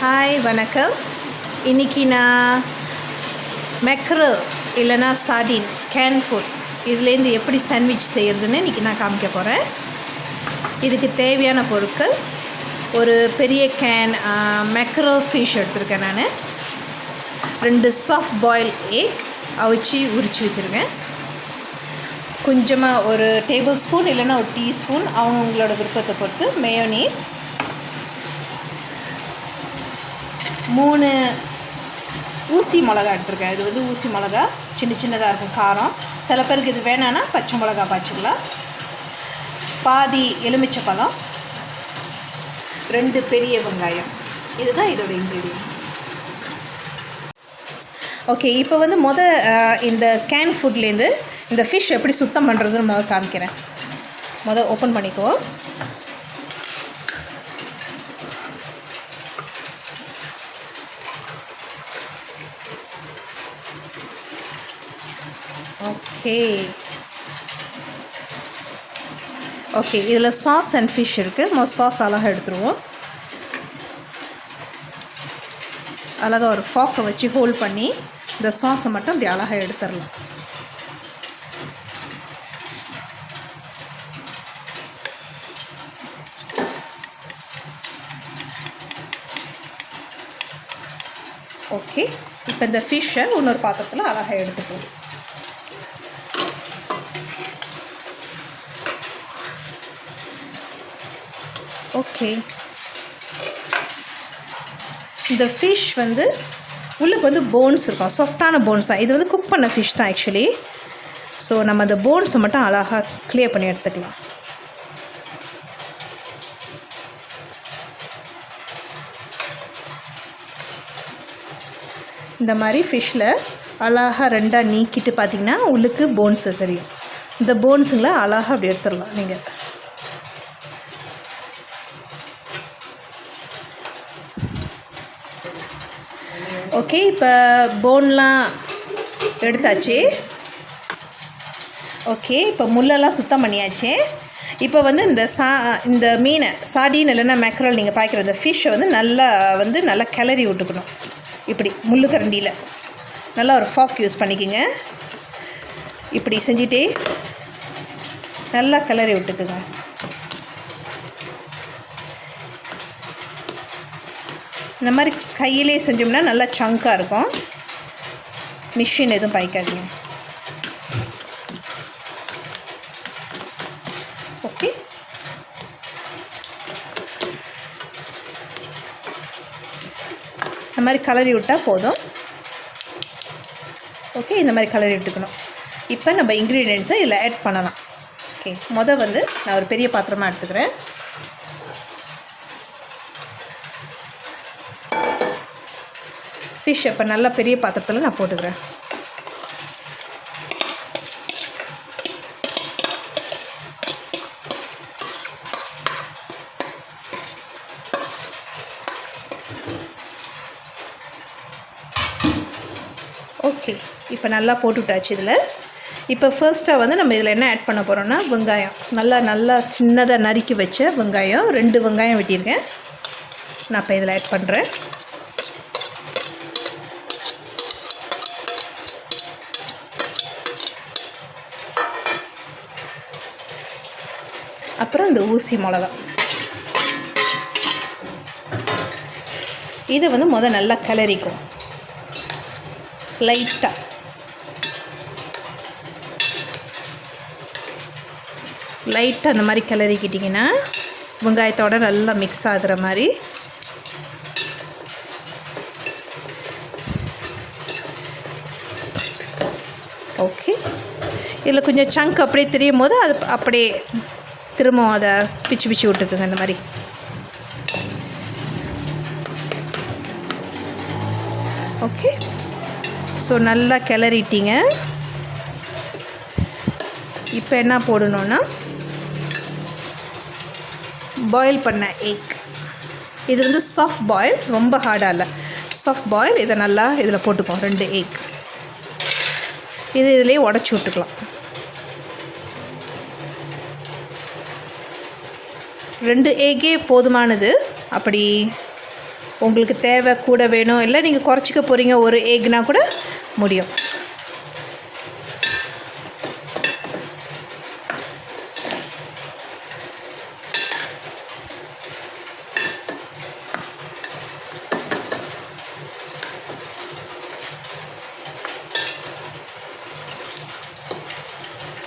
Hi வணக்கம். இன்றைக்கி நான் மெக்ரல் இல்லைனா சார்டின் கேன் ஃபுட் இதுலேருந்து எப்படி சாண்ட்விச் செய்கிறதுன்னு இன்றைக்கி நான் காமிக்க போகிறேன். இதுக்கு தேவையான பொருட்கள் ஒரு பெரிய கேன் மெக்ரல் ஃபிஷ் எடுத்துருக்கேன். நான் 2 சாஃப்ட் பாயில் எக் அவிச்சு உரித்து வச்சுருக்கேன். கொஞ்சமாக ஒரு டேபிள் ஸ்பூன் இல்லைனா ஒரு டீஸ்பூன் அவங்களோட விருப்பத்தை பொறுத்து மேயோனீஸ், 3 ஊசி மிளகா எடுத்துருக்கேன். இது வந்து ஊசி மிளகா சின்னதாக இருக்கும், காரம். சில பேருக்கு இது வேணான்னா பச்சை மிளகா பாய்ச்சிக்கலாம். பாதி எலுமிச்சை பழம், 2 பெரிய வெங்காயம். இதுதான் இதோட இன்க்ரீடியன்ஸ். ஓகே, இப்போ வந்து இந்த கேன் ஃபுட்லேருந்து இந்த ஃபிஷ் எப்படி சுத்தம் பண்ணுறதுன்னு காமிக்கிறேன். ஓப்பன் பண்ணிக்குவோம். ஓகே இதில் சாஸ் அண்ட் ஃபிஷ் இருக்குது. சாஸ் அழகாக எடுத்துருவோம். அழகாக ஒரு ஃபாக்கை வச்சு ஹோல்ட் பண்ணி இந்த சாஸை மட்டும் இப்படி அழகாக எடுத்துடலாம். ஓகே, இப்போ இந்த ஃபிஷ்ஷை இன்னொரு பாத்திரத்தில் அழகாக எடுத்துக்கலாம். ஓகே, இந்த ஃபிஷ் வந்து உள்ளுக்கு வந்து போன்ஸ் இருக்கும், சாஃப்டான போன்ஸ் தான். இது வந்து குக் பண்ண ஃபிஷ் தான் ஆக்சுவலி. ஸோ நம்ம அந்த போன்ஸை மட்டும் அழகாக கிளியர் பண்ணி எடுத்துக்கலாம். இந்த மாதிரி ஃபிஷ்ஷில் அழகாக 2ஆக நீக்கிட்டு பார்த்திங்கன்னா உள்ளுக்கு போன்ஸு தெரியும். இந்த போன்ஸுங்களை அழகாக அப்படி எடுத்துடலாம் நீங்கள். ஓகே, இப்போ போன்லாம் எடுத்தாச்சு. ஓகே, இப்போ முள்ளெல்லாம் சுத்தம் பண்ணியாச்சு. இப்போ வந்து இந்த மீனை சார்டின் இல்லைன்னா மேக்ரல் நீங்கள் பார்க்குற இந்த ஃபிஷ்ஷை வந்து நல்லா கிளறி விட்டுக்கணும். இப்படி முள்ளு கரண்டியில் நல்லா ஒரு ஃபாக் யூஸ் பண்ணிக்கோங்க. இப்படி செஞ்சுட்டே நல்லா கிளறி விட்டுக்குங்க. இந்த மாதிரி கையிலே செஞ்சோம்னா நல்லா சங்காக இருக்கும். மிஷின் எதுவும் பாய்க்காதீங்க. ஓகே, இந்த மாதிரி கலரி விட்டால் போதும். ஓகே, இந்த மாதிரி கலரி விட்டுக்கணும். இப்போ நம்ம இன்க்ரீடியன்ட்ஸை இதில் ஆட் பண்ணலாம். ஓகே, வந்து நான் ஒரு பெரிய பாத்திரமாக எடுத்துக்கிறேன். ஃபிஷ் இப்போ நல்லா பெரிய பாத்திரத்தில் நான் போட்டுக்கிறேன். ஓகே, இப்போ நல்லா போட்டுவிட்டாச்சு. இதில் இப்போ ஃபர்ஸ்ட்டாக வந்து நம்ம இதில் என்ன ஆட் பண்ண போகிறோன்னா வெங்காயம். நல்லா சின்னதாக நறுக்கி வச்ச வெங்காயம், 2 வெங்காயம் வெட்டியிருக்கேன். நான் இப்போ இதில் ஆட் பண்ணுறேன். அப்புறம் இந்த ஊசி மிளகா, இதை வந்து நல்லா கிளறிக்கும். லைட்டாக அந்த மாதிரி கிளறிக்கிட்டிங்கன்னா வெங்காயத்தோடு நல்லா மிக்ஸ் ஆகுற மாதிரி. ஓகே, இதில் கொஞ்சம் சங்க் அப்படியே தெரியும் போது அது அப்படியே திரும்பவும் அதை பிச்சு விட்டுக்குங்க. இந்த மாதிரி ஓகே. ஸோ நல்லா கிளறிட்டிங்க. இப்போ என்ன போடணுன்னா பாயில் பண்ண எக். இது வந்து சாஃப்ட் பாயில், ரொம்ப ஹார்டாக இல்லை, சாஃப்ட் பாயில். இதை நல்லா இதில் போட்டுக்குவோம். 2 எக் இது இதிலே உடச்சி விட்டுக்கலாம். 2 எக்கே போதுமானது. அப்படி உங்களுக்கு தேவை கூட வேணும், இல்லை நீங்கள் குறைச்சிக்க போகிறீங்க ஒரு எக்னா கூட முடியும்.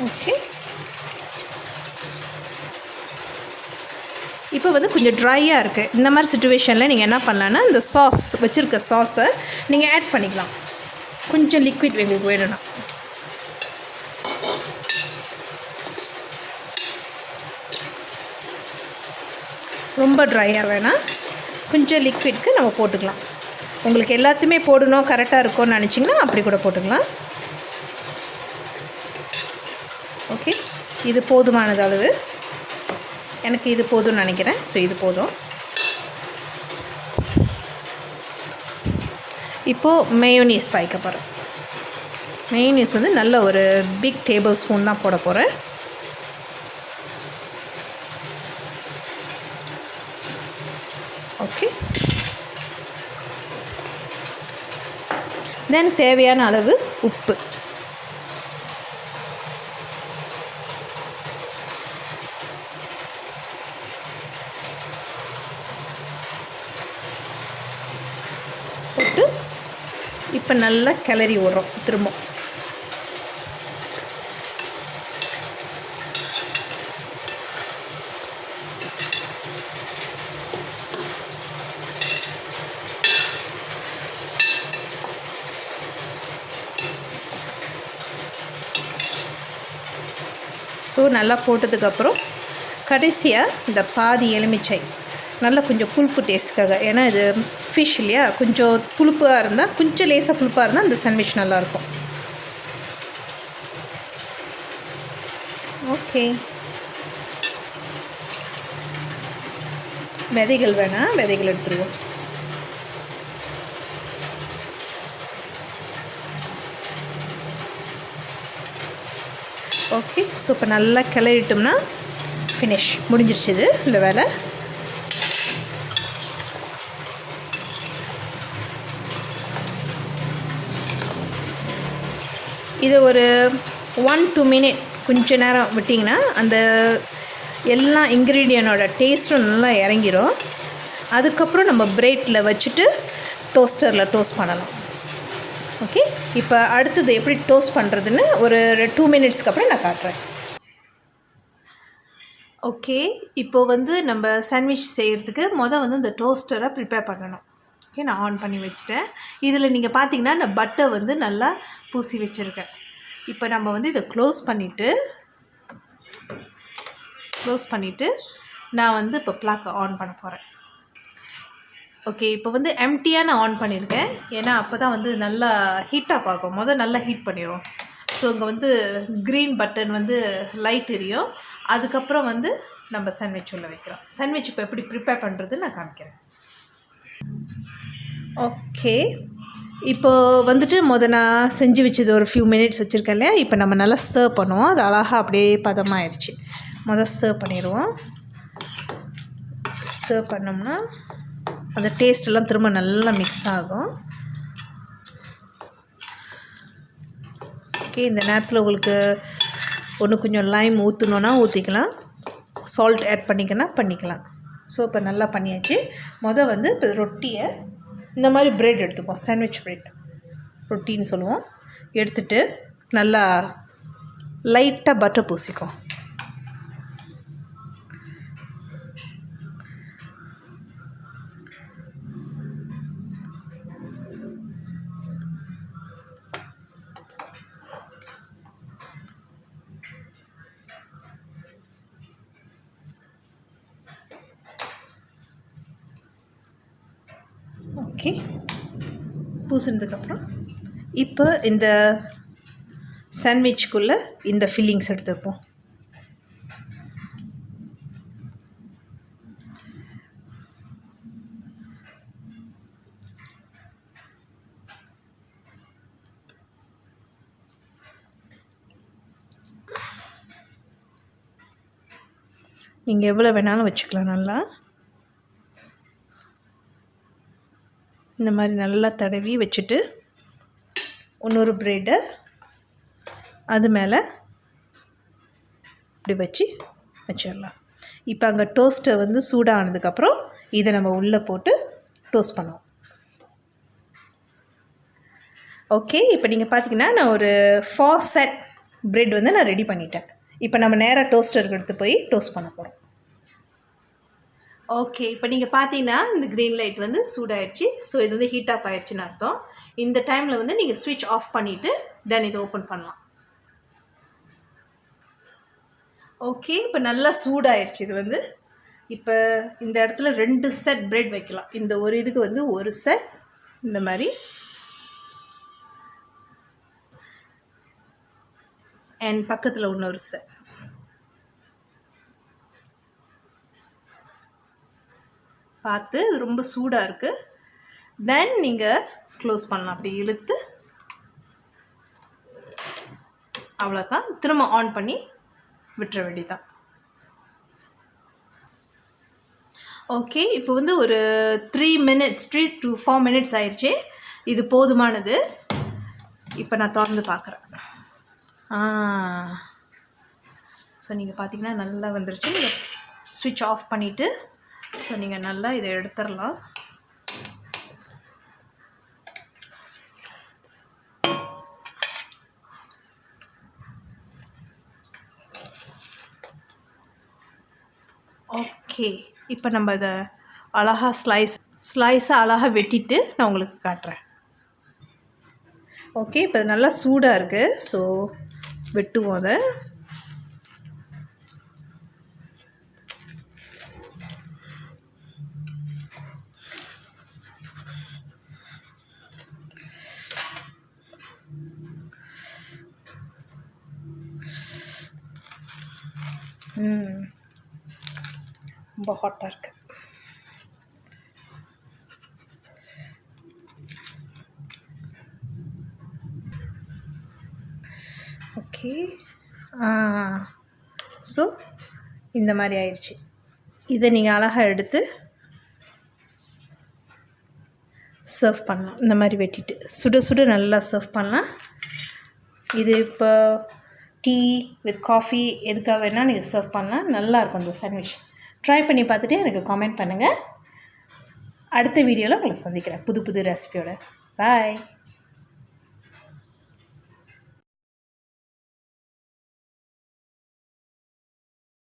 ஓகே, இப்போ வந்து கொஞ்சம் ட்ரையாக இருக்குது. இந்த மாதிரி சிச்சுவேஷனில் நீங்கள் என்ன பண்ணலான்னா இந்த சாஸ் வச்சுருக்க சாஸை நீங்கள் ஆட் பண்ணிக்கலாம். கொஞ்சம் லிக்விட் உங்களுக்கு வேணும்னா. ரொம்ப ட்ரையாக வேணாம், கொஞ்சம் லிக்விட்க்கு நம்ம போட்டுக்கலாம். உங்களுக்கு எல்லாத்தையுமே போடணும் கரெக்டாக இருக்கும்னு நினச்சிங்கன்னா அப்படி கூட போட்டுக்கலாம். ஓகே, இது போதுமானது அளவு. எனக்கு இது போதும்னு நினைக்கிறேன். ஸோ இது போதும். இப்போது மேயோனீஸ் பாய்க்க போகிறேன். மேயோனீஸ் வந்து நல்ல ஒரு பிக் டேபிள் ஸ்பூன் தான் போட போகிறேன். ஓகே, தென் தேவையான அளவு உப்பு. போட்டு இப்போ நல்லா கிளறி விடுறோம் திரும்ப. ஸோ நல்லா போட்டதுக்கப்புறம் கடைசியாக இந்த பாதி எலுமிச்சை நல்லா கொஞ்சம் புளிப்பு டேஸ்ட்டுக்காக, ஏன்னா இது ஃபிஷ் இல்லையா, கொஞ்சம் புளிப்பாக இருந்தால், கொஞ்சம் லேசாக புளிப்பாக இருந்தால் இந்த சாண்ட்விச் நல்லாயிருக்கும். ஓகே, விதைகள் வேணாம், விதைகள் எடுத்துருவோம். ஓகே, ஸோ இப்போ நல்லா கிளறிட்டோம்னா ஃபினிஷ், முடிஞ்சிருச்சு இது இந்த வேலை. இதை ஒரு 1-2 மினிட் கொஞ்ச நேரம் விட்டிங்கன்னா அந்த எல்லா இன்க்ரீடியனோட டேஸ்ட்டும் நல்லா இறங்கிடும். அதுக்கப்புறம் நம்ம பிரெட்டில் வச்சுட்டு டோஸ்டரில் டோஸ்ட் பண்ணலாம். ஓகே, இப்போ அடுத்தது எப்படி டோஸ்ட் பண்ணுறதுன்னு ஒரு 2 மினிட்ஸ்க்கு அப்புறம் நான் காட்டுறேன். ஓகே, இப்போது வந்து நம்ம சாண்ட்விச் செய்கிறதுக்கு வந்து இந்த டோஸ்டரை ப்ரிப்பேர் பண்ணணும். ஓகே, நான் ஆன் பண்ணி வச்சுட்டேன். இதில் நீங்கள் பார்த்தீங்கன்னா நான் பட்டர் வந்து நல்லா பூசி வச்சுருக்கேன். இப்போ நம்ம வந்து இதை க்ளோஸ் பண்ணிவிட்டு நான் வந்து இப்போ ப்ளாக்கை ஆன் பண்ண போகிறேன். ஓகே, இப்போ வந்து எம்டியாக நான் ஆன் பண்ணியிருக்கேன். ஏன்னா அப்போ தான் வந்து நல்லா ஹீட்டாக பார்க்கும். நல்லா ஹீட் பண்ணிடுவோம். ஸோ இங்கே வந்து க்ரீன் பட்டன் வந்து லைட் எரியும். அதுக்கப்புறம் வந்து நம்ம சாண்ட்விச் உள்ள வைக்கிறோம். சாண்ட்விச் இப்போ எப்படி ப்ரிப்பேர் பண்ணுறது நான் காமிக்கிறேன். ஓகே, இப்போது வந்துட்டு நான் செஞ்சு வச்சது ஒரு ஃபியூ மினிட்ஸ் வச்சுருக்கேன் இல்லையா. இப்போ நம்ம நல்லா சர்வ் பண்ணுவோம். அது அழகாக அப்படியே பதமாகிடுச்சு. சர்வ் பண்ணிடுவோம். சர்வ் பண்ணோம்னா அந்த டேஸ்ட்டெல்லாம் திரும்ப நல்லா மிக்ஸ் ஆகும். ஓகே, இந்த நேரத்தில் உங்களுக்கு ஒன்று கொஞ்சம் லைம் ஊற்றணுன்னா ஊற்றிக்கலாம், சால்ட் ஆட் பண்ணிக்கலாம். ஸோ இப்போ நல்லா பண்ணியாச்சு. வந்து இப்போ ரொட்டியை இந்த மாதிரி ப்ரெட் எடுத்துக்குவோம், சாண்ட்விச் ப்ரெட் ரொட்டின்னு சொல்லுவோம். எடுத்துகிட்டு நல்லா லைட்டாக பட்டர் பூசிக்கும். ஓகே, பூசினதுக்கப்புறம் இப்போ இந்த சாண்ட்விச்சுக்குள்ளே இந்த ஃபில்லிங்ஸ் எடுத்துப்போம். நீங்கள் எவ்வளோ வேணாலும் வச்சுக்கலாம். நல்லா இந்த மாதிரி நல்லா தடவி வச்சுட்டு இன்னொரு ப்ரெட்டை அது மேலே இப்படி வச்சிடலாம். இப்போ அங்கே டோஸ்ட்டை வந்து சூடானதுக்கப்புறம் இதை நம்ம உள்ளே போட்டு டோஸ்ட் பண்ணுவோம். ஓகே, இப்போ நீங்கள் பார்த்தீங்கன்னா நான் ஒரு 4 செட் ப்ரெட் வந்து நான் ரெடி பண்ணிட்டேன். இப்போ நம்ம நேராக டோஸ்டருக்கு எடுத்து போய் டோஸ்ட் பண்ண போகிறோம். ஓகே, இப்போ நீங்கள் பார்த்தீங்கன்னா இந்த க்ரீன் லைட் வந்து சூடாயிடுச்சு. ஸோ இது வந்து ஹீட் அப் ஆயிடுச்சுன்னு அர்த்தம். இந்த டைமில் வந்து நீங்கள் ஸ்விட்ச் ஆஃப் பண்ணிவிட்டு தென் இதை ஓப்பன் பண்ணலாம். ஓகே, இப்போ நல்லா சூடாயிடுச்சு. இது வந்து இப்போ இந்த இடத்துல 2 செட் ப்ரெட் வைக்கலாம். இந்த ஒரு இதுக்கு வந்து ஒரு செட் இந்த மாதிரி, அண்ட் பக்கத்தில் இன்னொரு செட். பார்த்து இது ரொம்ப சூடாக இருக்குது. தென் நீங்கள் க்ளோஸ் பண்ணலாம். அப்படி இழுத்து அவ்வளோதான். திரும்ப ஆன் பண்ணி விட்டுற வேண்டியதான். ஓகே, இப்போ வந்து ஒரு 3 to 4 மினிட்ஸ் ஆயிடுச்சு. இது போதுமானது. இப்போ நான் திறந்து பார்க்குறேன். ஸோ நீங்கள் பார்த்தீங்கன்னா நல்லா வந்துருச்சு. நீங்கள் ஸ்விட்ச் ஆஃப் பண்ணிவிட்டு ஸோ நீங்கள் நல்லா இதை எடுத்துடலாம். ஓகே, இப்போ நம்ம இதை அழகாக ஸ்லைஸாக அழகாக வெட்டிட்டு நான் உங்களுக்கு காட்டுறேன். ஓகே, இப்போ இது நல்லா சூடாக இருக்குது. ஸோ வெட்டுவோம் அதை. ரொம்ப ஹாட்டாக இருக்குது. ஓகே, ஸோ இந்த மாதிரி ஆயிடுச்சு. இதை நீங்கள் அழகாக எடுத்து சர்வ் பண்ணலாம். இந்த மாதிரி வெட்டிட்டு சுட சுட நல்லா சர்வ் பண்ணலாம். இது இப்போ டீ வித் காஃபி எதுக்காக வேணால் நீங்கள் சர்வ் பண்ணலாம். நல்லாயிருக்கும் இந்த சாண்ட்விச். ட்ரை பண்ணி பார்த்துட்டு எனக்கு கமெண்ட் பண்ணுங்கள். அடுத்த வீடியோவில் உங்களை சந்திக்கிறேன் புது ரெசிபியோட. பாய்.